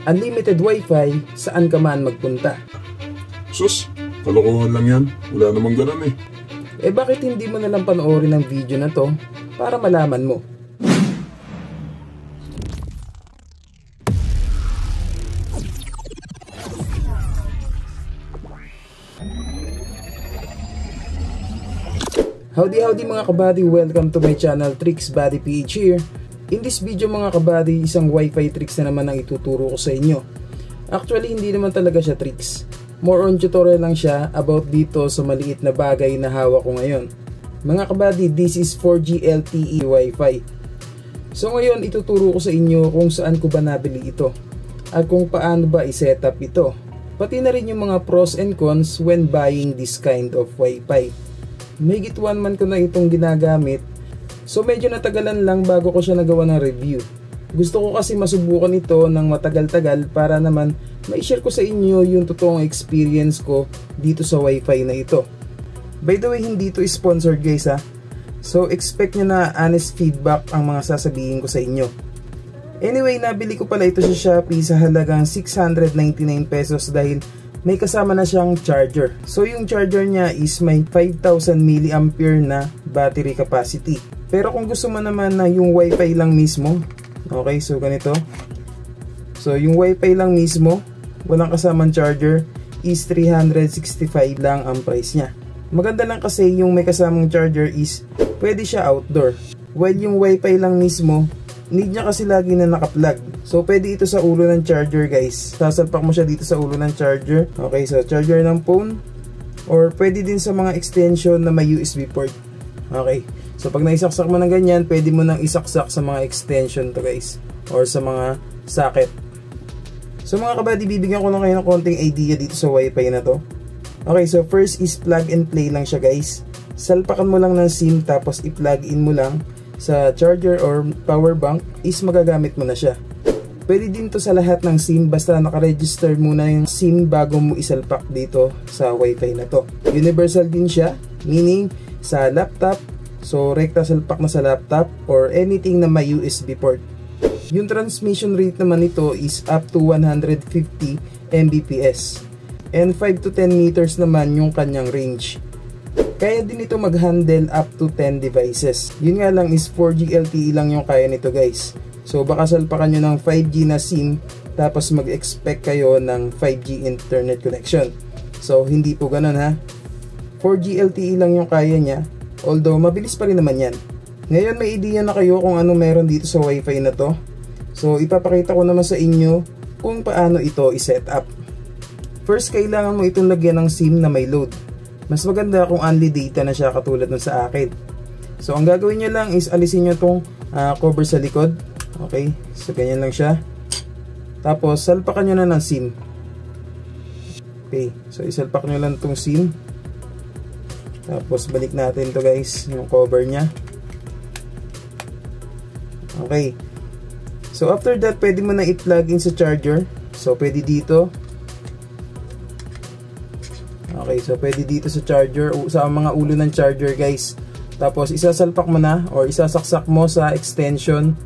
Unlimited Wi-Fi saan ka man magpunta. Sus, kalokohan lang yan. Wala namang ganun eh. Eh bakit hindi mo nalang panoorin ang video na to para malaman mo? Howdy mga kabady, welcome to my channel Tricks Buddy PH here. In this video mga kabady, isang Wi-Fi tricks na naman ang ituturo ko sa inyo. Actually hindi naman talaga siya tricks, more on tutorial lang siya about dito sa maliit na bagay na hawak ko ngayon. Mga kabady, this is 4G LTE Wi-Fi. So ngayon ituturo ko sa inyo kung saan ko ba nabili ito at kung paano ba i-setup ito, pati na rin yung mga pros and cons when buying this kind of Wi-Fi. Mahigit 1 month ko na itong ginagamit, so medyo natagalan lang bago ko siya nagawa ng review. Gusto ko kasi masubukan ito ng matagal-tagal para naman ma-share ko sa inyo yung totoong experience ko dito sa Wi-Fi na ito. By the way, hindi ito sponsored guys ha, so expect nyo na honest feedback ang mga sasabihin ko sa inyo. Anyway, nabili ko pala ito sa Shopee sa halagang 699 pesos dahil may kasama na siyang charger. So yung charger niya is may 5000 mAh na battery capacity. Pero kung gusto mo naman na yung Wi-Fi lang mismo, okay, so ganito. So yung Wi-Fi lang mismo, walang kasamang charger, is 365 lang ang price niya. Maganda lang kasi yung may kasamang charger is pwede siya outdoor. While yung Wi-Fi lang mismo, need niya kasi lagi na naka-plug. So pwede ito sa ulo ng charger guys. Sasalpak mo siya dito sa ulo ng charger. Okay, so charger ng phone, or pwede din sa mga extension na may USB port. Okay, so pag naisaksak mo ng ganyan, pwede mo nang isaksak sa mga extension to guys, or sa mga socket. So mga kabady, bibigyan ko lang kayo ng konting idea dito sa Wi-Fi na to. Okay, so first is plug and play lang siya guys. Salpakan mo lang ng SIM tapos i-plug in mo lang sa charger or power bank, is magagamit mo na siya. Pwede din to sa lahat ng SIM basta nakaregister muna yung SIM bago mo isalpak dito sa Wi-Fi na to. Universal din siya, meaning sa laptop, so rekta salpak na sa laptop or anything na may USB port. Yung transmission rate naman nito is up to 150 Mbps and 5 to 10 meters naman yung kanyang range. Kaya din ito mag-handle up to 10 devices. Yun nga lang is 4G LTE lang yung kaya nito guys. So baka salpakan nyo ng 5G na SIM tapos mag-expect kayo ng 5G internet connection. So hindi po ganun ha. 4G LTE lang yung kaya niya, although mabilis pa rin naman yan. Ngayon may idea na kayo kung ano meron dito sa Wi-Fi na to. So ipapakita ko naman sa inyo kung paano ito i-set up. First, kailangan mo itong lagyan ng SIM na may load. Mas maganda kung only data na siya katulad nun sa akin. So ang gagawin nyo lang is alisin nyo itong cover sa likod. Okay, so ganyan lang siya. Tapos salpakan nyo na ng SIM. Okay, so isalpak nyo lang itong SIM. Tapos balik natin to guys, yung cover nya. Okay, so after that pwede mo na i-plug in sa charger. So pwede dito. Okay, so pwede dito sa charger, sa mga ulo ng charger guys. Tapos isasalpak mo na or isasaksak mo sa extension,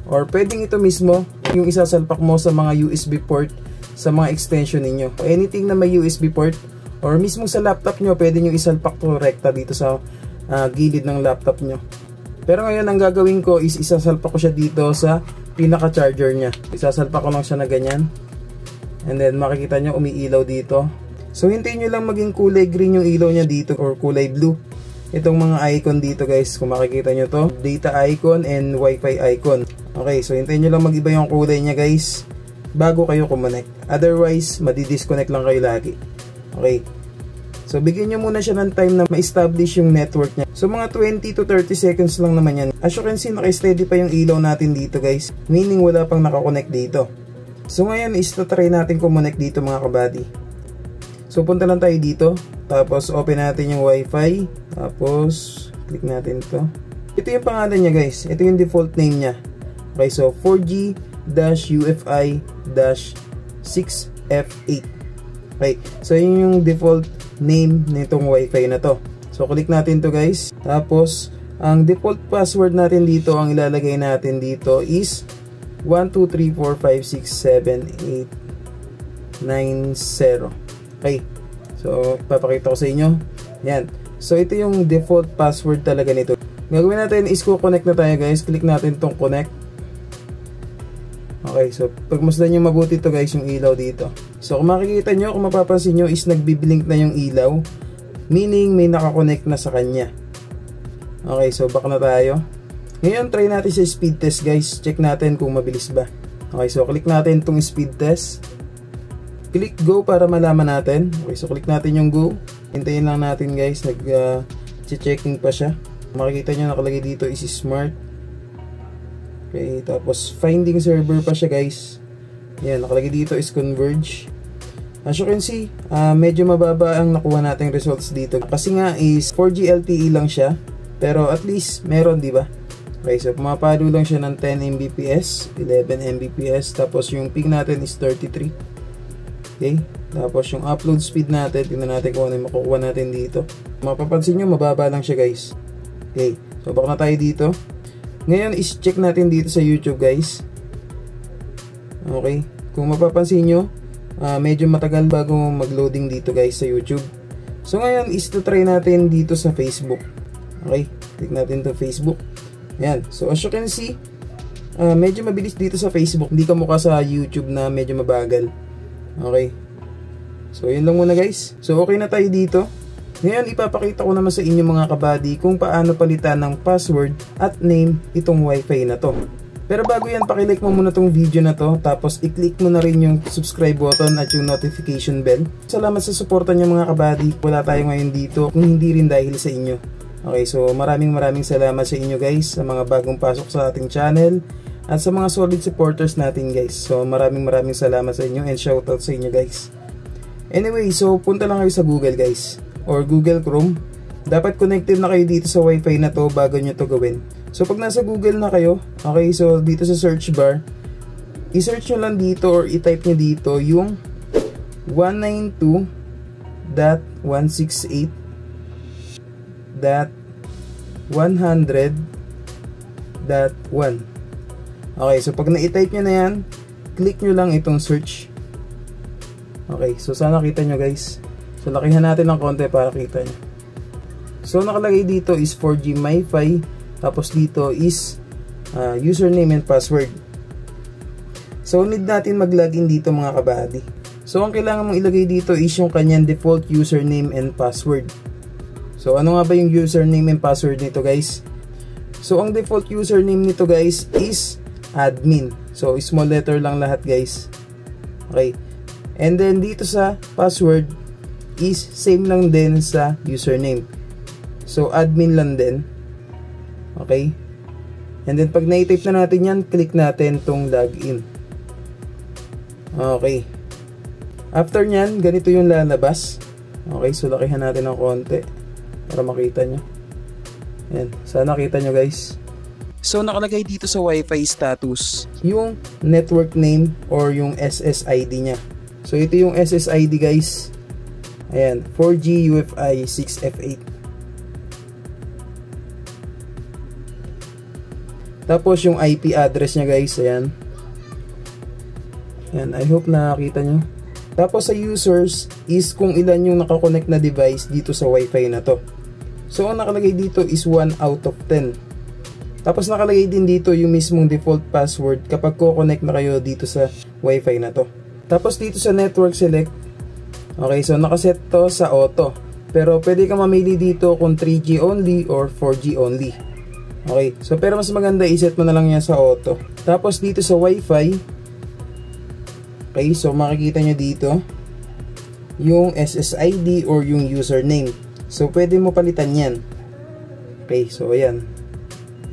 or pwedeng ito mismo yung isasalpak mo sa mga USB port sa mga extension ninyo. Anything na may USB port or mismo sa laptop nyo, pwede nyo isalpak to rekta dito sa gilid ng laptop nyo. Pero ngayon ang gagawin ko is isasalpak ko siya dito sa pinaka charger nya. Isasalpak ko lang siya na ganyan, and then makikita nyo umiilaw dito. So hintayin nyo lang maging kulay green yung ilaw niya dito or kulay blue. Itong mga icon dito guys, kung makikita nyo to, data icon and Wi-Fi icon. Okay, so hintayin nyo lang mag-iba yung kulay niya guys bago kayo kumonect. Otherwise, madi-disconnect lang kayo lagi. Okay, so bigyan nyo muna siya ng time na ma-establish yung network niya. So mga 20 to 30 seconds lang naman yan. As you can see, naka-steady pa yung ilaw natin dito guys, meaning wala pang nakakonect dito. So ngayon is try natin kumonect dito mga kabady. So punta lang tayo dito, tapos open natin yung Wi-Fi, tapos click natin ito. Ito yung pangalan niya guys, ito yung default name niya. Okay, so 4G-UFI-6F8. Okay, so yun yung default name nitong Wi-Fi na to. So click natin to guys, tapos ang default password natin dito, ang ilalagay natin dito is 1, 2, 3, 4, 5, 6, 7, 8, 9, 0. Okay. So, papakita ko sa inyo. Yan. So, ito yung default password talaga nito. Gagawin natin is connect na tayo guys. Click natin tong connect. Okay. So, pagmasdan nyo mabuti to guys yung ilaw dito. So, kung makikita nyo, kung mapapansin nyo is nagbiblink na yung ilaw. Meaning, may nakakonect na sa kanya. Okay. So, back na tayo. Ngayon, try natin sa speed test guys. Check natin kung mabilis ba. Okay, so click natin itong speed test. Click go para malaman natin. Okay, so click natin yung go. Hintayin lang natin guys. Nag-checking pa siya. Makikita nyo nakalagay dito is smart. Okay, tapos finding server pa siya guys. Yan, nakalagay dito is converge. As you can see, medyo mababa ang nakuha nating results dito. Kasi nga is 4G LTE lang siya. Pero at least meron, di ba? Okay, so pumapalo lang siya ng 10 Mbps, 11 Mbps, tapos yung ping natin is 33. Okay, tapos yung upload speed natin, tingnan natin kung ano yung makukuha natin dito. Mapapansin nyo, mababa lang siya guys. Okay, so back na tayo dito. Ngayon is check natin dito sa YouTube guys. Okay, kung mapapansin nyo, medyo matagal bago mag-loading dito guys sa YouTube. So ngayon is to try natin dito sa Facebook. Okay, click natin to Facebook. Yan. So, as you can see, medyo mabilis dito sa Facebook. Hindi ka mukha sa YouTube na medyo mabagal. Okay. So, yun lang muna guys. So, okay na tayo dito. Ngayon, ipapakita ko naman sa inyo mga kabady kung paano palitan ng password at name itong wifi na to. Pero bago yan, pakilike mo muna tong video na to. Tapos, i-click mo na rin yung subscribe button at yung notification bell. Salamat sa suporta niyo mga kabady. Wala tayo ngayon dito kung hindi rin dahil sa inyo. Okay, so maraming salamat sa inyo guys, sa mga bagong pasok sa ating channel at sa mga solid supporters natin guys. So maraming salamat sa inyo and shoutout sa inyo guys. Anyway, so punta lang kayo sa Google guys or Google Chrome. Dapat connected na kayo dito sa wifi na to bago nyo to gawin. So pag nasa Google na kayo, okay, so dito sa search bar, i-search nyo lang dito or i-type nyo dito yung 192.168.100.1. Okay, so pag na-type nyo na yan, click nyo lang itong search. Okay, so sana kita nyo guys. So lakihan natin ng konti para kita nyo. So nakalagay dito is 4G MiFi. Tapos dito is username and password. So need natin mag-login dito mga kabady. So ang kailangan mong ilagay dito is yung kanyang default username and password. So ano nga ba yung username and password nito guys? So ang default username nito guys is admin. So small letter lang lahat guys. Okay. And then dito sa password is same lang din sa username. So admin lang din. Okay. And then pag na-type na natin yan, click natin tong login. Okay. After nyan, ganito yung lalabas. Okay, so lakihan natin ng konti para makita nyo. Yan, sana nakita nyo guys. So nakalagay dito sa Wi-Fi status yung network name or yung SSID nya. So ito yung SSID guys. Ayan, 4G UFI 6F8. Tapos yung IP address nya guys, ayan. Ayan, I hope nakita nyo. Tapos sa users is kung ilan yung nakakonect na device dito sa Wi-Fi na to. So ang nakalagay dito is 1 out of 10. Tapos nakalagay din dito yung mismong default password kapag ko-connect na kayo dito sa Wi-Fi na to. Tapos dito sa network select, okay, so nakaset to sa auto. Pero pwede ka mamili dito kung 3G only or 4G only. Okay, so pero mas maganda iset mo na lang yan sa auto. Tapos dito sa Wi-Fi, okay, so makikita nyo dito yung SSID or yung username. So pwede mo palitan yan. Okay, so ayan.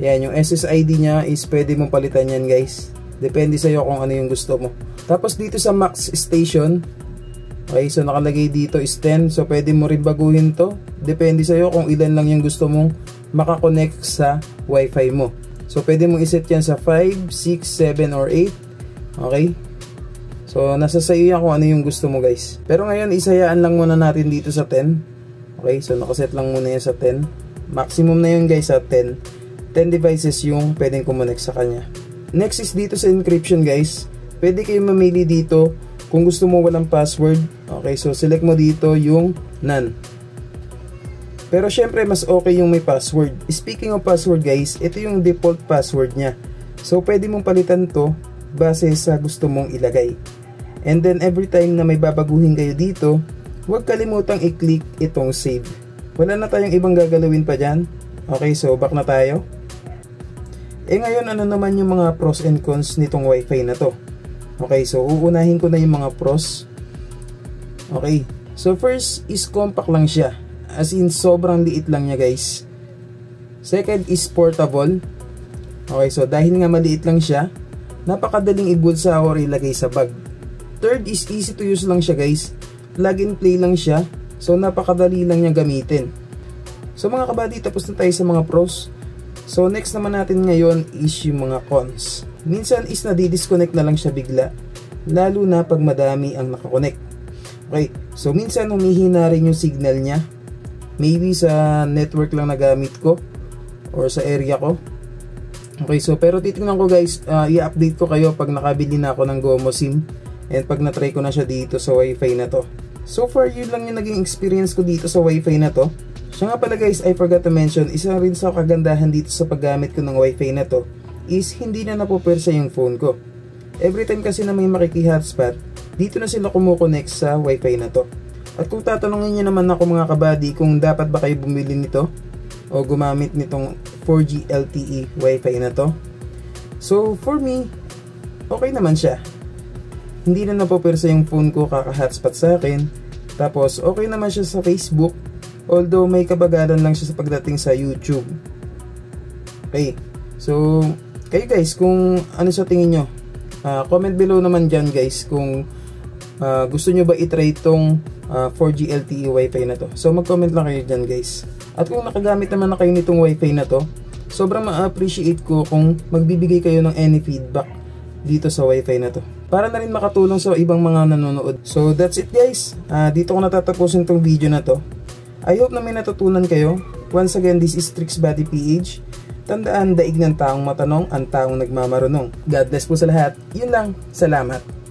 Yan, yung SSID nya is pwede mo palitan yan guys. Depende sa'yo kung ano yung gusto mo. Tapos dito sa Max Station, okay, so nakalagay dito is 10. So pwede mo rin baguhin to. Depende sa'yo kung ilan lang yung gusto mong makakonect sa Wi-Fi mo. So pwede mong iset yan sa 5, 6, 7, or 8. Okay. So nasa sa'yo yan kung ano yung gusto mo guys. Pero ngayon isayaan lang muna natin dito sa 10. Okay, so nakaset lang muna yan sa 10. Maximum na yun guys sa 10. 10 devices yung pwedeng kumonect sa kanya. Next is dito sa encryption guys. Pwede kayo mamili dito kung gusto mo walang password. Okay, so select mo dito yung none. Pero syempre mas okay yung may password. Speaking of password guys, ito yung default password nya. So pwede mong palitan to base sa gusto mong ilagay. And then every time na may babaguhin kayo dito, huwag kalimutang i-click itong save. Wala na tayong ibang gagalawin pa dyan. Okay, so back na tayo. Ngayon ano naman yung mga pros and cons nitong wifi na to. Okay, so uunahin ko na yung mga pros. Okay, so first is compact lang siya. As in sobrang liit lang niya guys. Second is portable. Okay, so dahil nga maliit lang siya, napakadaling ibulsa or ilagay sa bag. Third is easy to use lang siya guys. Plug and play lang siya. So napakadali lang niya gamitin. So mga kabady, tapos na tayo sa mga pros. So next naman natin ngayon is yung mga cons. Minsan is nadi-disconnect na lang siya bigla. Lalo na pag madami ang nakakonect. Okay, so minsan humihina rin yung signal niya. Maybe sa network lang na gamit ko or sa area ko. Okay, so pero titingnan ko guys, i-update ko kayo pag nakabili na ako ng GOMO SIM and pag na-try ko na siya dito sa wifi na to. So far yun lang yung naging experience ko dito sa wifi na to. Siya nga pala guys, I forgot to mention, isa rin sa kagandahan dito sa paggamit ko ng wifi na to is hindi na napupersa yung phone ko. Every time kasi na may makiki-hotspot, dito na sila kumukonect sa wifi na to. At kung tatanungin niyo naman ako mga kabady kung dapat ba kayo bumili nito o gumamit nitong 4G LTE wifi na to, so for me, okay naman siya. Hindi na napopersa yung phone ko kaka-hotspot sa akin. Tapos okay naman siya sa Facebook, although may kabagalan lang siya sa pagdating sa YouTube. Okay, so kayo guys, kung ano sa tingin nyo, comment below naman dyan guys kung gusto nyo ba itry itong 4G LTE wifi na to. So mag-comment lang kayo dyan guys. At kung nakagamit naman na kayo nitong wifi na to, sobrang ma-appreciate ko kung magbibigay kayo ng any feedback dito sa wifi na to, para na rin makatulong sa ibang mga nanonood. So that's it guys, dito ko natatapusin tong video na to. I hope na may natutunan kayo. Once again, this is Trix Buddy PH. Tandaan, daig ng taong matanong ang taong nagmamarunong. God bless po sa lahat. Yun lang, salamat.